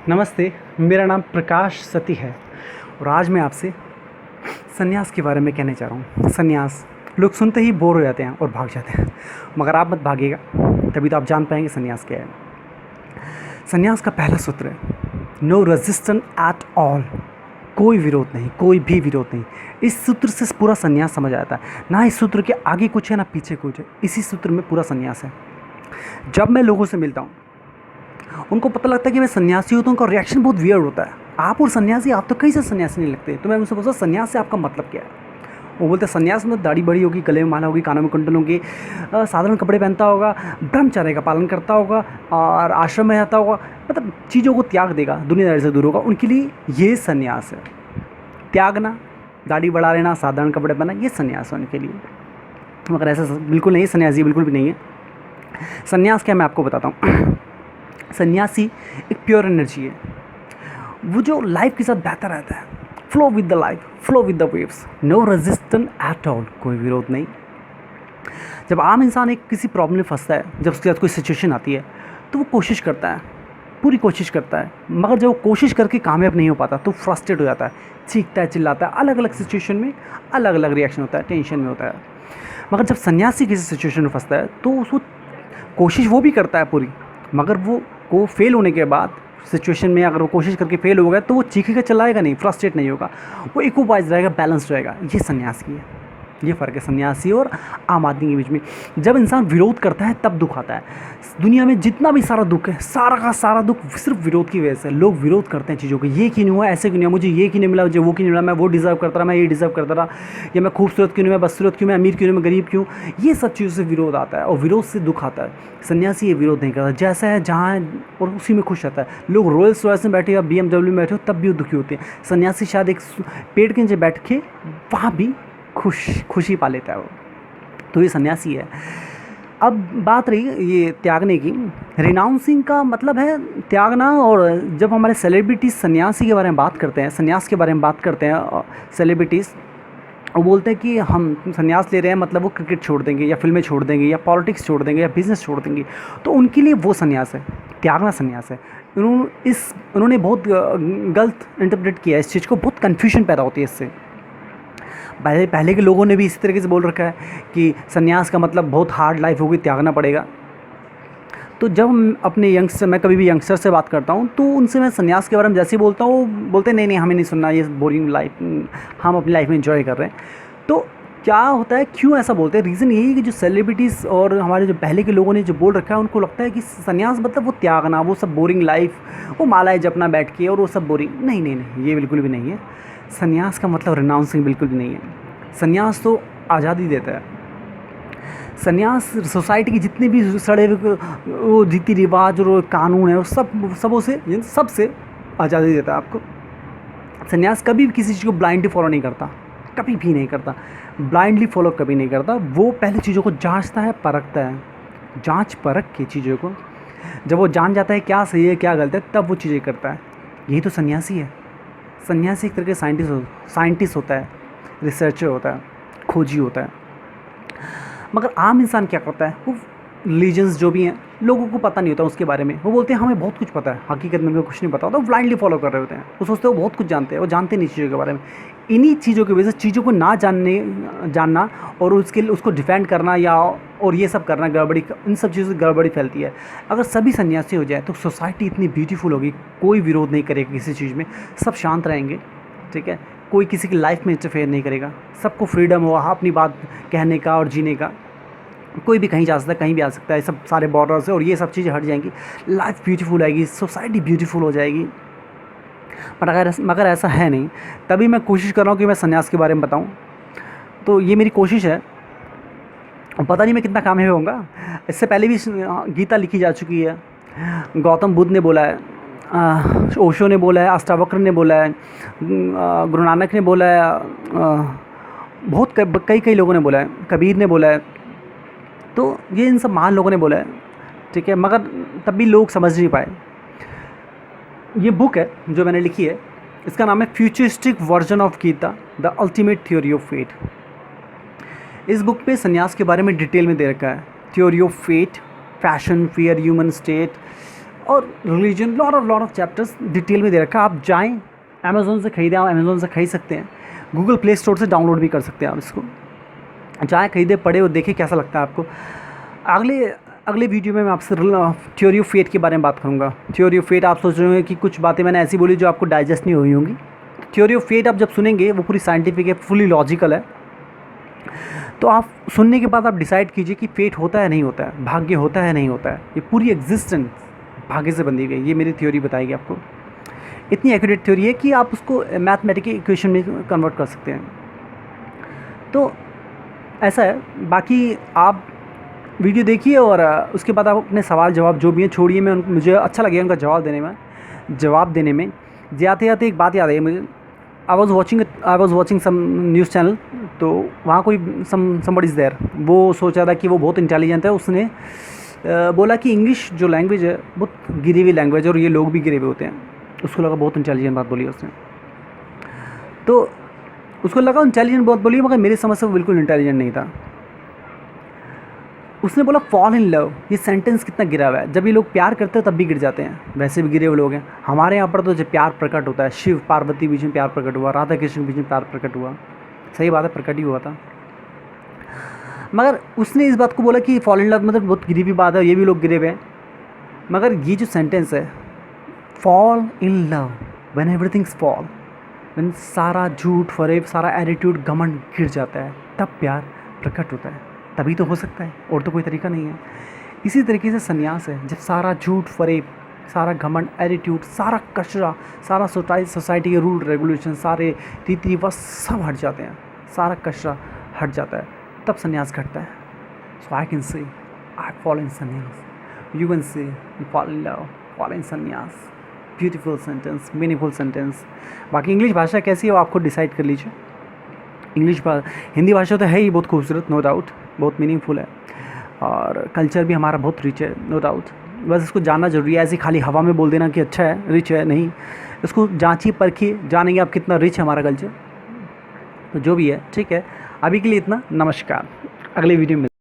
नमस्ते। मेरा नाम प्रकाश सती है और आज मैं आपसे संन्यास के बारे में कहने जा रहा हूँ। संन्यास लोग सुनते ही बोर हो जाते हैं और भाग जाते हैं, मगर आप मत भागिएगा, तभी तो आप जान पाएंगे संन्यास क्या है। संन्यास का पहला सूत्र है नो रेजिस्टेंस एट ऑल। कोई विरोध नहीं, कोई भी विरोध नहीं। इस सूत्र से पूरा संन्यास समझ आता है। ना इस सूत्र के आगे कुछ है ना पीछे कुछ है, इसी सूत्र में पूरा संन्यास है। जब मैं लोगों से मिलता हूँ उनको पता लगता है कि मैं सन्यासी हूँ तो उनका रिएक्शन बहुत वियर्ड होता है। आप और सन्यासी, आप तो कहीं से सन्यासी नहीं लगते। तो मैं उनसे पूछता सन्यास से आपका मतलब क्या है। वो बोलते हैं सन्यास में दाढ़ी बड़ी होगी, गले में माला होगी, कानों में कुंडल होंगे, साधारण कपड़े पहनता होगा, ब्रह्मचर्य का पालन करता होगा और आश्रम में रहता होगा, मतलब चीज़ों को त्याग देगा, दुनियादारी से दूर होगा। उनके लिए ये सन्यास है। त्यागना, दाढ़ी बढ़ा लेना, साधारण कपड़े पहनना, ये सन्यास है उनके लिए। मगर ऐसा बिल्कुल नहीं है, सन्यासी बिल्कुल भी नहीं है। सन्यास क्या मैं आपको बताता हूँ। सन्यासी एक प्योर एनर्जी है, वो जो लाइफ के साथ बहता रहता है। Flow with the life, flow with the waves, no resistance at all, कोई विरोध नहीं। जब आम इंसान एक किसी प्रॉब्लम में फंसता है, जब उसके साथ कोई सिचुएशन आती है, तो वो कोशिश करता है, पूरी कोशिश करता है, मगर जब वो कोशिश करके कामयाब नहीं हो पाता तो फ्रस्ट्रेट हो जाता है, चीखता है, चिल्लाता है। अलग अलग सिचुएशन में अलग अलग रिएक्शन होता है, टेंशन में होता है। मगर जब सन्यासी किसी सिचुएशन में फंसता है तो उसको कोशिश वो भी करता है पूरी, मगर वो को फेल होने के बाद सिचुएशन में अगर वो कोशिश करके फेल हो गया तो वो चीखेगा, चिल्लाएगा नहीं, फ्रस्ट्रेट नहीं होगा, वो इक्वलाइज रहेगा, बैलेंस रहेगा। ये सन्यास की है। ये फ़र्क है सन्यासी और आम आदमी के बीच में। जब इंसान विरोध करता है तब दुख आता है। दुनिया में जितना भी सारा दुख है, सारा का सारा दुख सिर्फ विरोध की वजह से। लोग विरोध करते हैं चीज़ों को, ये क्यों नहीं हुआ, ऐसे क्यों नहीं हुआ, मुझे ये क्यों नहीं मिला, मुझे वो क्यों नहीं मिला, मैं वो डिज़र्व करता रहा, मैं ये डिज़र्व करता रहा, या मैं खूबसूरत क्यों नहीं, मैं बदसूरत क्यों, मैं अमीर क्यों नहीं, मैं गरीब क्यों। ये सब चीज़ों से विरोध आता है और विरोध से दुख आता है। सन्यासी ये विरोध नहीं करता, जैसा है जहाँ है और उसी में खुश रहता है। लोग रॉयल्स रॉयल्स में बैठे या BMW में बैठे हो तब भी दुखी होते हैं। सन्यासी शायद एक पेड़ के नीचे बैठ के वहाँ भी खुशी पा लेता है वो। तो ये सन्यासी है। अब बात रही ये त्यागने की। रिनाउंसिंग का मतलब है त्यागना। और जब हमारे सेलिब्रिटीज़ सन्यासी के बारे में बात करते हैं, सन्यास के बारे में बात करते हैं सेलिब्रिटीज़, वो बोलते हैं कि हम सन्यास ले रहे हैं, मतलब वो क्रिकेट छोड़ देंगे या फिल्में छोड़ देंगे या पॉलिटिक्स छोड़ देंगे या बिज़नेस छोड़ देंगे। तो उनके लिए वो सन्यास है, त्यागना सन्यास है। उन्होंने बहुत गलत इंटरप्रेट किया है इस चीज़ को, बहुत कन्फ्यूजन पैदा होती है इससे। पहले के लोगों ने भी इसी तरीके से बोल रखा है कि सन्यास का मतलब बहुत हार्ड लाइफ होगी, त्यागना पड़ेगा। तो जब हम अपने यंगस्टर, मैं कभी भी यंगस्टर से बात करता हूँ तो उनसे मैं सन्यास के बारे में जैसे ही बोलता हूँ, बोलते नहीं नहीं हमें नहीं सुनना, ये बोरिंग लाइफ, हम अपनी लाइफ में एंजॉय कर रहे हैं। तो क्या होता है, क्यों ऐसा बोलते हैं? रीज़न यही है कि जो सेलिब्रिटीज़ और हमारे जो पहले के लोगों ने जो बोल रखा है, उनको लगता है कि सन्यास मतलब वो त्यागना, वो सब बोरिंग लाइफ, वो मालाएं जपना बैठ के और वो सब बोरिंग। नहीं नहीं नहीं, ये बिल्कुल भी नहीं है। सन्यास का मतलब रिनाउंसिंग बिल्कुल भी नहीं है। सन्यास तो आज़ादी देता है। सन्यास सोसाइटी की जितने भी सड़े वो रीति रिवाज और कानून है, वो सबसे आज़ादी देता है आपको। सन्यास कभी भी किसी चीज़ को ब्लाइंडली फॉलो नहीं करता, कभी भी नहीं करता। ब्लाइंडली फॉलो कभी नहीं करता। वो पहले चीज़ों को जांचता है, परखता है, जांच परख के चीज़ों को। जब वो जान जाता है क्या सही है क्या गलत है, तब वो चीज़ें करता है। यही तो सन्यासी है। सन्यासी एक तरह के साइंटिस्ट होता है, रिसर्चर होता है, खोजी होता है। मगर आम इंसान क्या करता है, वो रिलीजन्स जो भी हैं, लोगों को पता नहीं होता उसके बारे में। वो बोलते हैं हमें बहुत कुछ पता है, हकीकत में उनको कुछ नहीं पता होता। वो ब्लाइंडली फॉलो कर रहे होते हैं। वो सोचते हैं वो बहुत कुछ जानते हैं, वो जानते नहीं चीज़ों के बारे में। इन्हीं चीज़ों की वजह से चीज़ों को ना जानना और उसको डिफेंड करना या और ये सब करना, गड़बड़ी, इन सब चीज़ों से गड़बड़ी फैलती है। अगर सभी सन्यासी हो जाए तो सोसाइटी इतनी ब्यूटीफुल होगी, कोई विरोध नहीं करेगा किसी चीज़ में, सब शांत रहेंगे, ठीक है। कोई किसी की लाइफ में इंटरफेयर नहीं करेगा, सबको फ्रीडम हो अपनी बात कहने का और जीने का। कोई भी कहीं जा सकता है, कहीं भी आ सकता है, सब सारे बॉर्डर्स और ये सब चीज़ें हट जाएंगी, लाइफ ब्यूटीफुल आएगी, सोसाइटी ब्यूटीफुल हो जाएगी। मगर ऐसा है नहीं। तभी मैं कोशिश कर रहा हूँ कि मैं सन्यास के बारे में बताऊँ। तो ये मेरी कोशिश है, पता नहीं मैं कितना कामयाब होऊंगा। इससे पहले भी गीता लिखी जा चुकी है, गौतम बुद्ध ने बोला है, ओशो ने बोला है, अष्टावक्र ने बोला है, गुरु नानक ने बोला है, बहुत कई लोगों ने बोला है, कबीर ने बोला है। तो ये इन सब महान लोगों ने बोला है, ठीक है। मगर तब भी लोग समझ नहीं पाए। ये बुक है जो मैंने लिखी है, इसका नाम है futuristic version of Gita, the ultimate theory of fate. इस बुक पे सन्यास के बारे में डिटेल में दे रखा है। Theory of fate, passion, fear, human state, और religion lot of chapters detail में दे रखा है। आप जाएँ अमेज़ोन से ख़रीदें, आप अमेज़ोन से खरीद सकते हैं, गूगल प्ले स्टोर से डाउनलोड भी कर सकते हैं आप इसको। जाएँ, खरीदें, पढ़े और देखें कैसा लगता है आपको। अगले वीडियो में मैं आपसे थ्योरी ऑफ फेट के बारे में बात करूँगा। थ्योरी ऑफ फेट आप सोच रहे होंगे कि कुछ बातें मैंने ऐसी बोली जो आपको डाइजेस्ट नहीं हुई होंगी। थ्योरी ऑफ फेट आप जब सुनेंगे वो पूरी साइंटिफिक है, फुली लॉजिकल है। तो आप सुनने के बाद आप डिसाइड कीजिए कि फेट होता है नहीं होता है, भाग्य होता है नहीं होता है। ये पूरी एग्जिस्टेंस भाग्य से बंधी गई, ये मेरी थ्योरी बताएगी आपको। इतनी एक्यूरेट थ्योरी है कि आप उसको मैथमेटिकल इक्वेशन में कन्वर्ट कर सकते हैं। तो ऐसा है। बाकी आप वीडियो देखिए और उसके बाद आप अपने सवाल जवाब जो भी हैं छोड़िए। मुझे अच्छा लगेगा उनका जवाब देने में। जाते जाते एक बात याद आई मुझे। I was watching some news channel, तो वहाँ कोई समबडी इज़ देयर, वो सोच रहा था कि वो बहुत इंटेलिजेंट है। उसने बोला कि इंग्लिश जो लैंग्वेज है बहुत गिरी हुई लैंग्वेज है और ये लोग भी गिरे हुए होते हैं। उसको लगा बहुत इंटेलिजेंट बात बोली उसने, तो उसको लगा इंटेलिजेंट बहुत बोली, मगर मेरी समझ से वो बिल्कुल इंटेलिजेंट नहीं था। उसने बोला फॉल इन लव। ये सेंटेंस कितना गिरा हुआ है। जब ये लोग प्यार करते हैं तब भी गिर जाते हैं, वैसे भी गिरे हुए लोग हैं। हमारे यहाँ पर तो जब प्यार प्रकट होता है, शिव पार्वती के बीच में प्यार प्रकट हुआ, राधा कृष्ण के बीच में प्यार प्रकट हुआ, सही बात है, प्रकट ही हुआ था। मगर उसने इस बात को बोला कि फॉल इन लव मतलब बहुत गिरी हुई बात है, ये भी लोग गिरे हुए हैं। मगर ये जो सेंटेंस है, fall in love when everything's fall, when सारा झूठ फरेब, सारा एटीट्यूड घमंड गिर जाता है, तब प्यार प्रकट होता है। तभी तो हो सकता है, और तो कोई तरीका नहीं है। इसी तरीके से संन्यास है। जब सारा झूठ फरेब, सारा घमंड, एटीट्यूड, सारा कचरा, सारा सोसाइटी के रूल रेगुलेशन, सारे रीति रिवाज सब हट जाते हैं, सारा कचरा हट जाता है, तब संन्यास घटता है। सो I can say I fall in संन्यास, you can say you fall in love, fall in संन्यास। Beautiful sentence, meaningful sentence. बाकी इंग्लिश भाषा कैसी है वो आपको डिसाइड कर लीजिए। हिंदी भाषा तो है ही बहुत खूबसूरत, नो डाउट, बहुत मीनिंगफुल है, और कल्चर भी हमारा बहुत रिच है, नो डाउट। बस इसको जानना ज़रूरी है। ऐसे खाली हवा में बोल देना कि अच्छा है, रिच है, नहीं। इसको जांचिए, परखिए, जानेंगे आप कितना रिच है हमारा कल्चर। तो जो भी है ठीक है, अभी के लिए इतना। नमस्कार, अगले वीडियो में